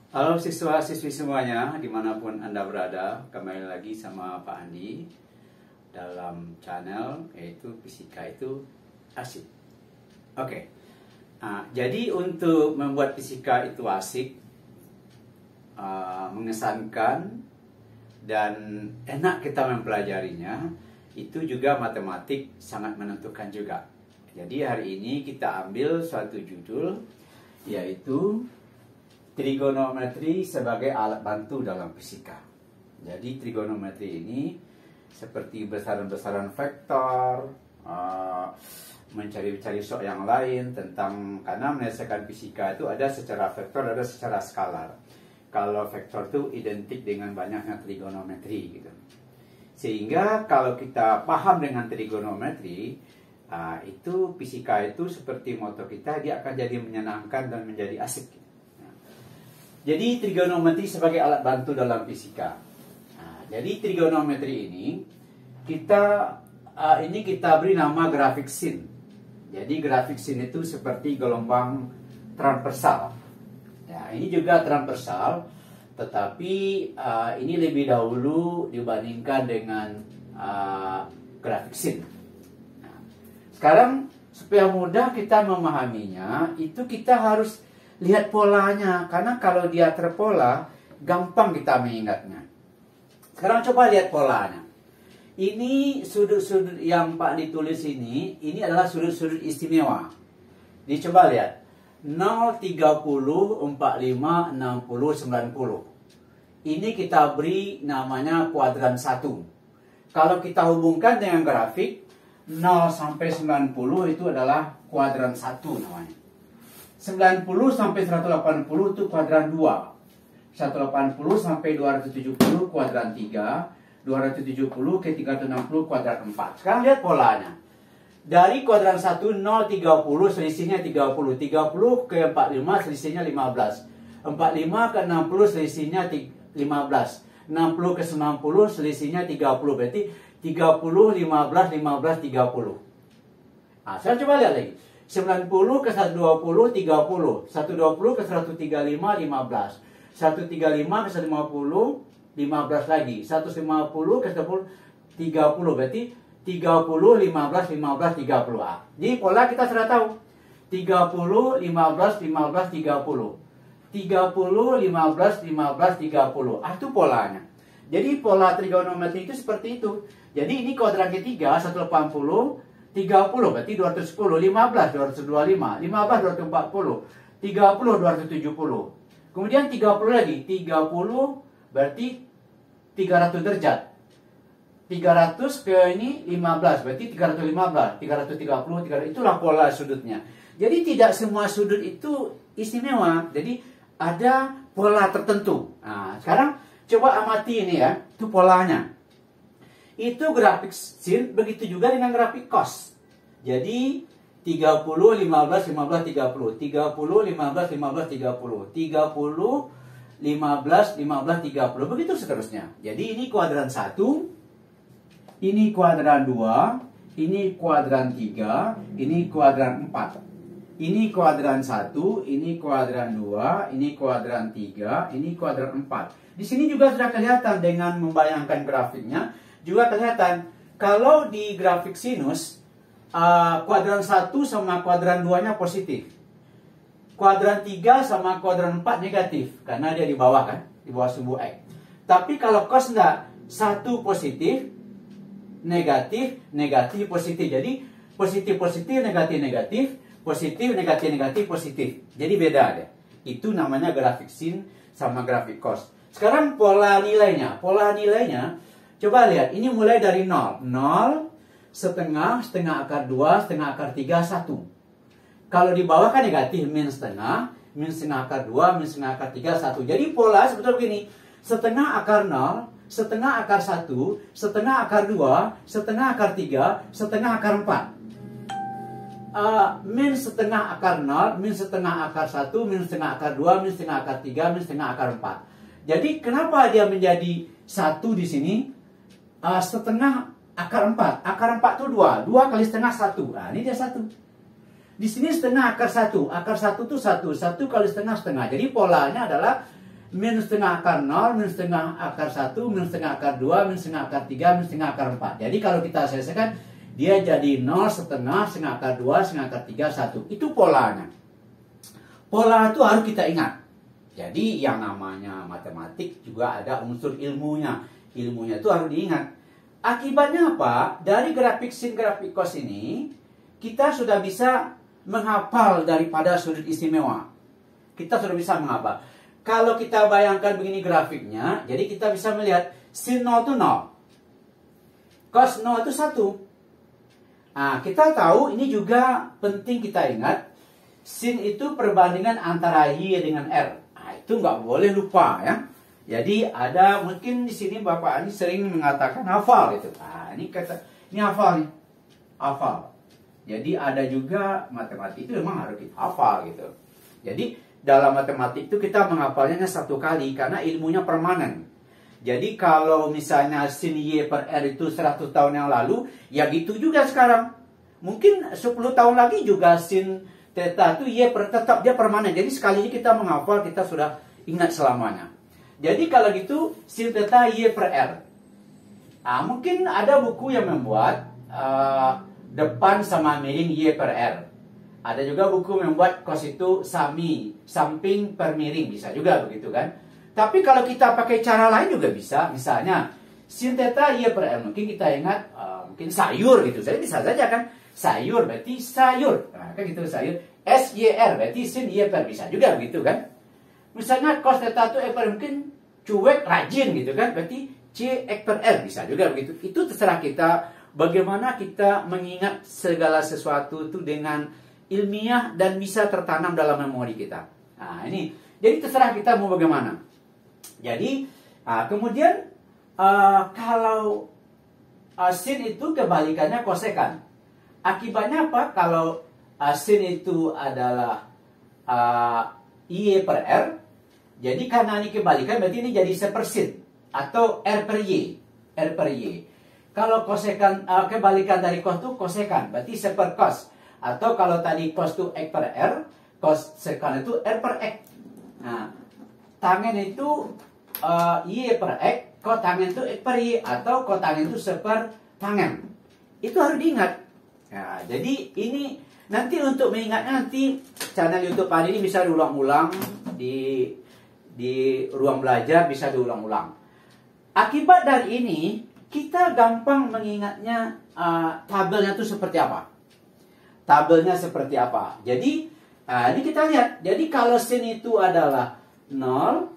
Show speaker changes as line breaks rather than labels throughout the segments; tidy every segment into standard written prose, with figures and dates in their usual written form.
Halo siswa-siswi semuanya, dimanapun Anda berada, kembali lagi sama Pak Andi dalam channel yaitu Fisika itu Asik. Oke, jadi untuk membuat fisika itu asik, mengesankan, dan enak kita mempelajarinya, itu juga matematik sangat menentukan juga. Jadi hari ini kita ambil suatu judul yaitu trigonometri sebagai alat bantu dalam fisika. Jadi trigonometri ini seperti besaran-besaran vektor, mencari-cari soal yang lain tentang, karena menyelesaikan fisika itu ada secara vektor, ada secara skalar. Kalau vektor itu identik dengan banyaknya trigonometri gitu. Sehingga kalau kita paham dengan trigonometri, itu fisika itu seperti moto kita, dia akan jadi menyenangkan dan menjadi asik. Jadi trigonometri sebagai alat bantu dalam fisika. Jadi trigonometri ini kita beri nama grafik sin. Jadi grafik sin itu seperti gelombang transversal. Ya, ini juga transversal, tetapi ini lebih dahulu dibandingkan dengan grafik sin. Sekarang supaya mudah kita memahaminya, itu kita harus lihat polanya, karena kalau dia terpola, gampang kita mengingatnya. Sekarang coba lihat polanya. Ini sudut-sudut yang Pak ditulis ini adalah sudut-sudut istimewa. Jadi coba lihat. 0, 30, 45, 60, 90. Ini kita beri namanya kuadran 1. Kalau kita hubungkan dengan grafik, 0 sampai 90 itu adalah kuadran 1 namanya. 90 sampai 180 itu kuadran 2. 180 sampai 270 kuadran 3. 270 ke 360 kuadran 4. Sekarang lihat polanya. Dari kuadran 1, 0, 30 selisihnya 30. 30 ke 45 selisihnya 15. 45 ke 60 selisihnya 15. 60 ke 90 selisihnya 30. Berarti 30, 15, 15, 30. Sekarang coba lihat lagi. 90 ke 120, 30. 120 ke 135, 15. 135 ke 150, 15 lagi. 150 ke 110, 30. Berarti 30, 15, 15, 30. Jadi pola kita sudah tahu. 30, 15, 15, 30. 30, 15, 15, 30. Itu polanya. Jadi pola trigonometri itu seperti itu. Jadi ini kuadran ketiga, 180, 30 berarti 210, 15 225, 15 240, 30 270. Kemudian 30 lagi, 30 berarti 300 derajat. 300 ke ini 15 berarti 315, 330, 300, itulah pola sudutnya. Jadi tidak semua sudut itu istimewa. Jadi ada pola tertentu. Sekarang coba amati ini ya, itu polanya. Itu grafik sin, begitu juga dengan grafik cos. Jadi 30, 15, 15, 30. 30, 15, 15, 30. 30, 15, 15, 30. Begitu seterusnya. Jadi ini kuadran 1, ini kuadran 2, ini kuadran 3, ini kuadran 4. Ini kuadran 1, ini kuadran 2, ini kuadran 3, ini kuadran 4. Di sini juga sudah kelihatan dengan membayangkan grafiknya. Juga kelihatan kalau di grafik sinus kuadran 1 sama kuadran 2-nya positif. Kuadran 3 sama kuadran 4 negatif karena dia di bawah kan, di bawah sumbu X. Tapi kalau cos enggak, 1 positif, negatif, negatif, positif. Jadi positif positif, negatif negatif, positif negatif negatif, positif. Jadi beda deh. Itu namanya grafik sin sama grafik cos. Sekarang pola nilainya. Pola nilainya coba lihat, ini mulai dari 0. 0, setengah, setengah akar 2, setengah akar 3, 1. Kalau di bawah kan negatif, min setengah akar 2, min setengah akar 3, 1. Jadi pola sebetulnya begini. Setengah akar 0, setengah akar 1, setengah akar 2, setengah akar 3, setengah akar 4. Min setengah akar 0, min setengah akar 1, min setengah akar 2, min setengah akar 3, min setengah akar 4. Jadi kenapa dia menjadi 1 di sini? Setengah akar 4. Akar 4 itu 2. 2 kali setengah 1. Ini dia 1. Di sini setengah akar 1. Akar 1 itu 1. 1 kali setengah setengah. Jadi polanya adalah minus setengah akar 0, minus setengah akar 1, minus setengah akar 2, minus setengah akar 3, minus setengah akar 4. Jadi kalau kita selesaikan, dia jadi 0, setengah akar 2, setengah akar 3, 1. Itu polanya. Pola itu harus kita ingat. Jadi yang namanya matematik juga ada unsur ilmunya. Ilmunya itu harus diingat. Akibatnya apa? Dari grafik sin, grafik cos ini, kita sudah bisa menghafal daripada sudut istimewa. Kita sudah bisa menghafal. Kalau kita bayangkan begini grafiknya, jadi kita bisa melihat sin 0 itu 0. Cos 0 itu 1. Nah, kita tahu ini juga penting kita ingat. Sin itu perbandingan antara Y dengan R. Nah, itu nggak boleh lupa ya. Jadi ada mungkin di sini Bapak ini sering mengatakan hafal gitu. Nah, ini hafal nih. Hafal. Jadi ada juga matematik itu memang harus kita hafal gitu. Jadi dalam matematik itu kita menghafalnya satu kali karena ilmunya permanen. Jadi kalau misalnya sin Y per R itu 100 tahun yang lalu, ya gitu juga sekarang. Mungkin 10 tahun lagi juga sin theta itu Y tetap dia permanen. Jadi sekali ini kita menghafal, kita sudah ingat selamanya. Jadi kalau gitu sin theta Y per R. Nah, mungkin ada buku yang membuat depan sama miring Y per R. Ada juga buku membuat cos itu samping per miring, bisa juga begitu kan. Tapi kalau kita pakai cara lain juga bisa. Misalnya sin theta Y per R, mungkin kita ingat mungkin sayur gitu. Jadi bisa saja kan, sayur berarti sayur. Nah, kan gitu sayur. SYR berarti sin Y per, bisa juga begitu kan. Misalnya cos theta itu E per, mungkin cuek rajin gitu kan, berarti C X per R, bisa juga begitu. Itu terserah kita bagaimana kita mengingat segala sesuatu itu dengan ilmiah dan bisa tertanam dalam memori kita. Nah, ini jadi terserah kita mau bagaimana. Jadi kemudian kalau sin itu kebalikannya kosekan. Akibatnya apa? Kalau sin itu adalah Y per R, jadi karena ini kebalikan berarti ini jadi sepersin atau R per Y. R per Y. Kalau kosekan kebalikan dari cos itu kosekan, berarti seper cos. Atau kalau tadi cos itu X per R, kosekan itu R per X. Nah, tangen itu Y per X, kotangen itu X per Y, atau kotangen itu seper tangen. Itu harus diingat. Nah, jadi ini nanti untuk mengingatnya, nanti channel YouTube Pak ini bisa diulang-ulang di ruang belajar, bisa diulang-ulang. Akibat dari ini, kita gampang mengingatnya tabelnya itu seperti apa. Tabelnya seperti apa. Jadi, ini kita lihat. Jadi, kalau sin itu adalah 0,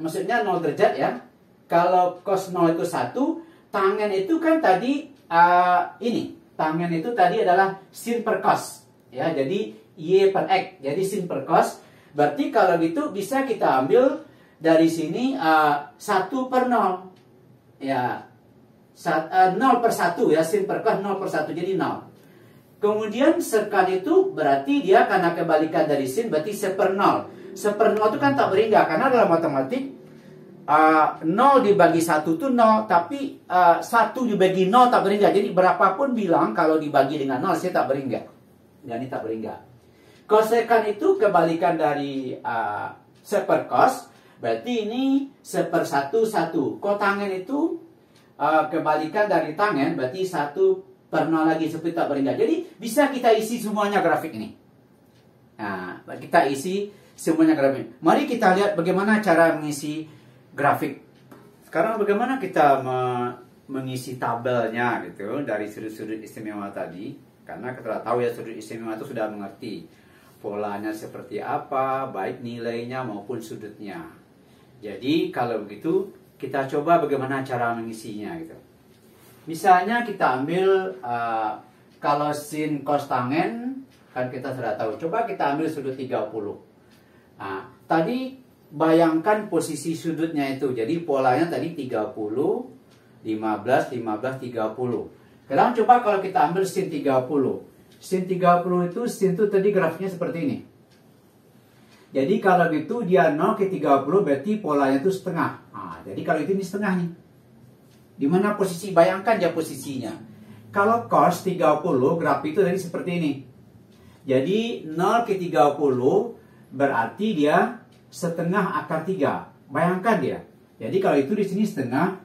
maksudnya 0 derajat ya. Kalau cos 0 itu 1, tangen itu kan tadi ini. Tangen itu tadi adalah sin per cos. Ya, jadi Y per X. Jadi sin per cos. Berarti kalau gitu bisa kita ambil dari sini 1 per 0. Ya, 0 per 1 ya, sin per cos 0 per 1, jadi 0. Kemudian sekan itu berarti dia karena kebalikan dari sin, berarti seper 0. Seper 0 itu kan tak berhingga, karena dalam matematik 0 dibagi 1 itu 0, tapi 1 dibagi 0 tak berhingga. Jadi berapapun bilang kalau dibagi dengan 0 saya tak berhingga. Jadi tak berhingga. Kosekan itu kebalikan dari seper cos, berarti ini seper 1, 1. Kotangen itu kebalikan dari tangen, berarti 1 per 0 lagi, seperti tak berhingga. Jadi bisa kita isi semuanya grafik ini. Nah, kita isi semuanya grafik. Mari kita lihat bagaimana cara mengisi grafik. Sekarang bagaimana kita mengisi tabelnya gitu dari sudut-sudut istimewa tadi. Karena kita tahu ya, sudut istimewa itu sudah mengerti polanya seperti apa, baik nilainya maupun sudutnya. Jadi kalau begitu kita coba bagaimana cara mengisinya gitu. Misalnya kita ambil kalau sin cos tangen kan kita sudah tahu. Coba kita ambil sudut 30. Nah, tadi bayangkan posisi sudutnya itu. Jadi polanya tadi 30, 15, 15, 30. Sekarang coba kalau kita ambil sin 30. Sin 30 itu, sin itu tadi grafiknya seperti ini. Jadi kalau gitu dia 0 ke 30 berarti polanya itu setengah. Nah, jadi kalau itu ini setengah nih. Di mana posisi? Bayangkan ya posisinya. Kalau cos 30 grafik itu tadi seperti ini. Jadi 0 ke 30 berarti dia setengah akar 3. Bayangkan dia. Jadi kalau itu di sini setengah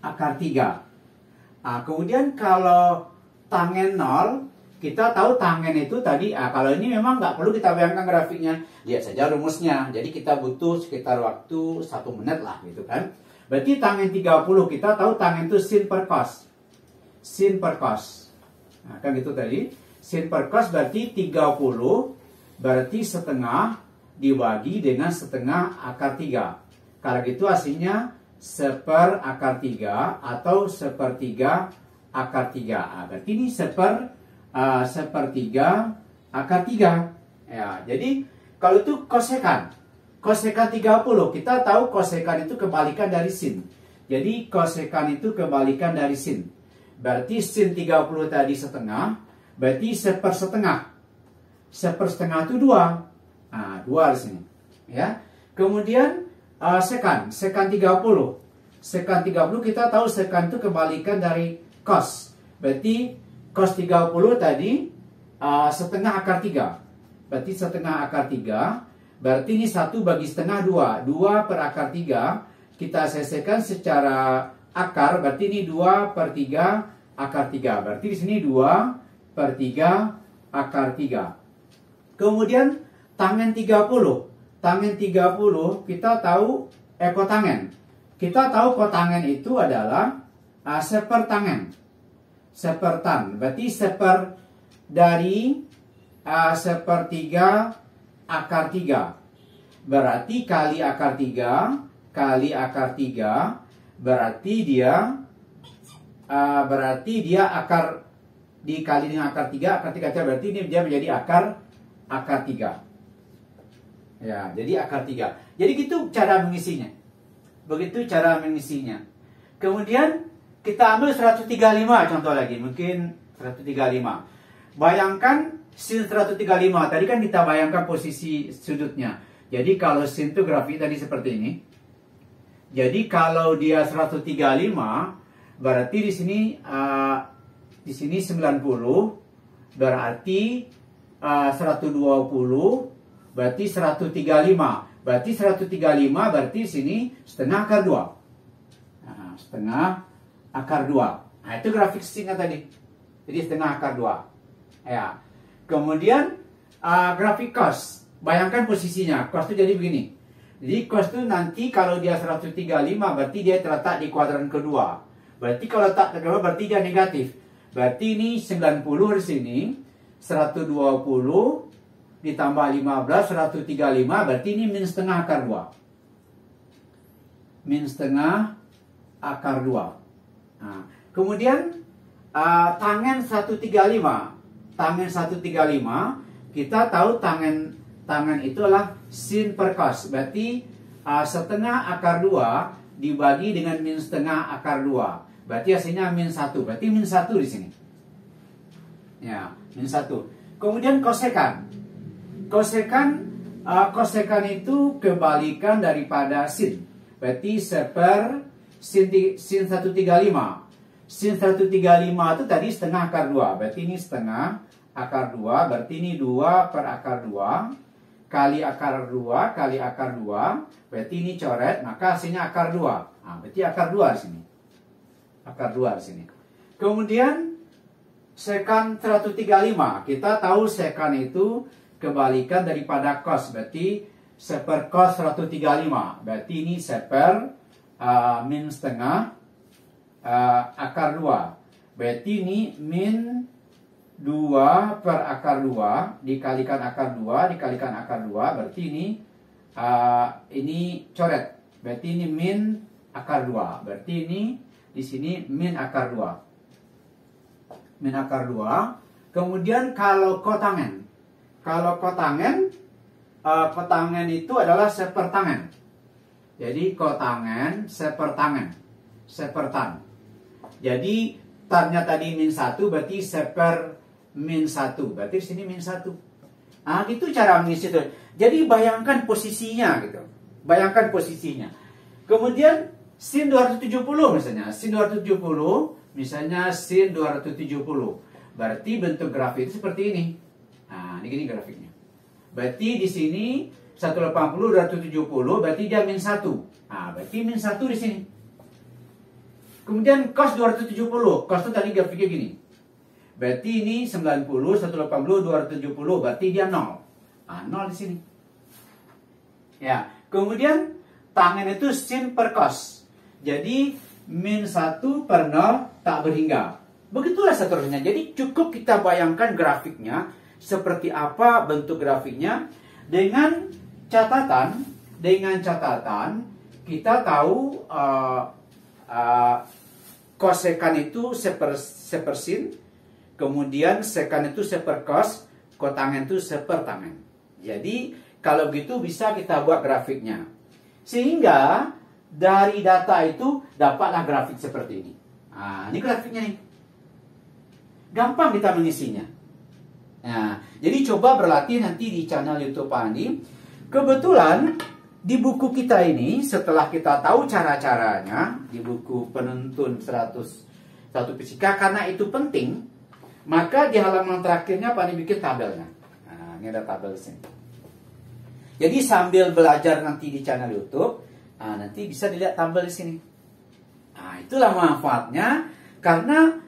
akar 3. Kemudian kalau tangen 0, kita tahu tangen itu tadi, kalau ini memang nggak perlu kita bayangkan grafiknya. Lihat saja rumusnya. Jadi kita butuh sekitar waktu 1 menit lah gitu kan. Berarti tangen 30 kita tahu tangen itu sin per cos. Sin per cos. Nah, kan gitu tadi. Sin per cos berarti 30 berarti setengah dibagi dengan setengah akar 3. Kalau gitu hasilnya seper akar 3 atau sepertiga akar 3. Berarti ini sepertiga akar 3. Ya, jadi kalau itu kosekan. Kosekan 30, kita tahu kosekan itu kebalikan dari sin. Jadi kosekan itu kebalikan dari sin. Berarti sin 30 tadi setengah, berarti sepersetengah. Sepersetengah itu 2. 2 di sini. Ya. Kemudian sekan 30. Sekan 30 kita tahu sekan itu kebalikan dari cos. Berarti cos 30 tadi setengah akar 3. Berarti setengah akar 3. Berarti ini 1 bagi setengah 2. 2 per akar 3. Kita selesaikan secara akar. Berarti ini 2 per 3 akar 3. Berarti di sini 2 per 3 akar 3. Kemudian tangen 30. Tangen 30 kita tahu kotangen. Kita tahu kotangen itu adalah sepertangen. Sepertan. Berarti seper dari sepertiga akar 3. Berarti kali akar 3 kali akar 3 berarti dia akar dikali dengan akar 3 berarti ini dia menjadi akar 3. Ya, jadi akar 3. Jadi gitu cara mengisinya. Begitu cara mengisinya. Kemudian kita ambil 135 contoh lagi, mungkin 135. Bayangkan sin 135, tadi kan kita bayangkan posisi sudutnya. Jadi kalau sin itu grafik tadi seperti ini. Jadi kalau dia 135, berarti di sini 90, berarti 120, berarti 135. Berarti 135 berarti di sini setengah akar 2. Setengah akar 2. Nah, itu grafik sinnya tadi. Jadi setengah akar 2. Ya. Kemudian grafik cos. Bayangkan posisinya. Cos itu jadi begini. Jadi cos itu nanti kalau dia 135 berarti dia terletak di kuadran kedua. Berarti kalau tak kedua berarti dia negatif. Berarti ini 90 di sini. 120 ditambah 15, 135 berarti ini min setengah akar 2. Min setengah akar 2. Nah, kemudian tangen 135. Tangen 135 kita tahu tangen itu adalah sin per cos. Berarti setengah akar 2 dibagi dengan min setengah akar 2. Berarti hasilnya min 1. Berarti min 1 di sini. Ya, min 1. Kemudian kosekan. Kosekan itu kebalikan daripada sin. Berarti seper sin 135. Sin 135 itu tadi setengah akar 2. Berarti ini setengah akar 2. Berarti ini 2 per akar 2. Kali akar 2 kali akar 2. Berarti ini coret. Maka hasilnya akar 2. Nah, berarti akar 2 di sini. Akar 2 di sini. Kemudian sekan 135. Kita tahu sekan itu kebalikan daripada cos. Berarti seper cos 135. Berarti ini seper min setengah akar 2. Berarti ini min 2 per akar 2 dikalikan akar 2 dikalikan akar 2. Berarti ini coret. Berarti ini min akar 2. Berarti ini di sini min akar 2. Min akar 2. Kemudian kalau kotangen. Kalau kotangen itu adalah sepertangen. Jadi kotangen sepertangen. Sepertan. Jadi tannya tadi min 1 berarti seper min 1. Berarti di sini min 1. Nah, gitu cara mengisi itu. Jadi bayangkan posisinya gitu. Bayangkan posisinya. Kemudian sin 270 misalnya. Sin 270 misalnya sin 270. Berarti bentuk grafik itu seperti ini. Nah, ini gini grafiknya. Berarti di sini 180, 270, berarti dia min 1. Nah, berarti min 1 di sini. Kemudian cos 270, cos itu tadi grafiknya gini. Berarti ini 90, 180, 270, berarti dia 0. Nah, 0 di sini. Ya, kemudian tangen itu sin per cos. Jadi min 1 per 0 tak berhingga. Begitulah seterusnya. Jadi cukup kita bayangkan grafiknya seperti apa bentuk grafiknya dengan catatan kita tahu kosekan itu sepersin, kemudian sekan itu seper cos, kotangen itu seper tangen. Jadi kalau gitu bisa kita buat grafiknya. Sehingga dari data itu dapatlah grafik seperti ini. Nah, ini grafiknya nih. Gampang kita mengisinya. Nah, jadi coba berlatih nanti di channel YouTube Andi. Kebetulan di buku kita ini setelah kita tahu cara-caranya di buku penuntun 101 fisika, karena itu penting, maka di halaman terakhirnya Pak Andi bikin tabelnya. Nah, ini ada tabel di sini. Jadi sambil belajar nanti di channel YouTube, nanti bisa dilihat tabel di sini. Nah, itulah manfaatnya karena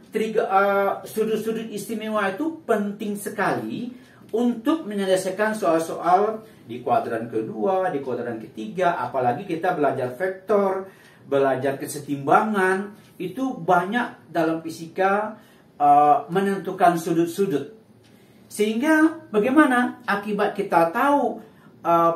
sudut-sudut istimewa itu penting sekali untuk menyelesaikan soal-soal di kuadran kedua, di kuadran ketiga, apalagi kita belajar vektor, belajar kesetimbangan, itu banyak dalam fisika menentukan sudut-sudut. Sehingga bagaimana akibat kita tahu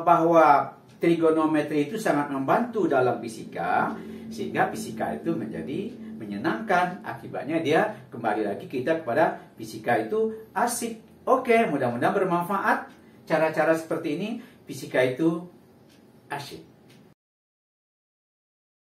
bahwa trigonometri itu sangat membantu dalam fisika, sehingga fisika itu menjadi menyenangkan. Akibatnya dia kembali lagi kita kepada fisika itu asik. Oke, mudah-mudahan bermanfaat cara-cara seperti ini. Fisika itu asik.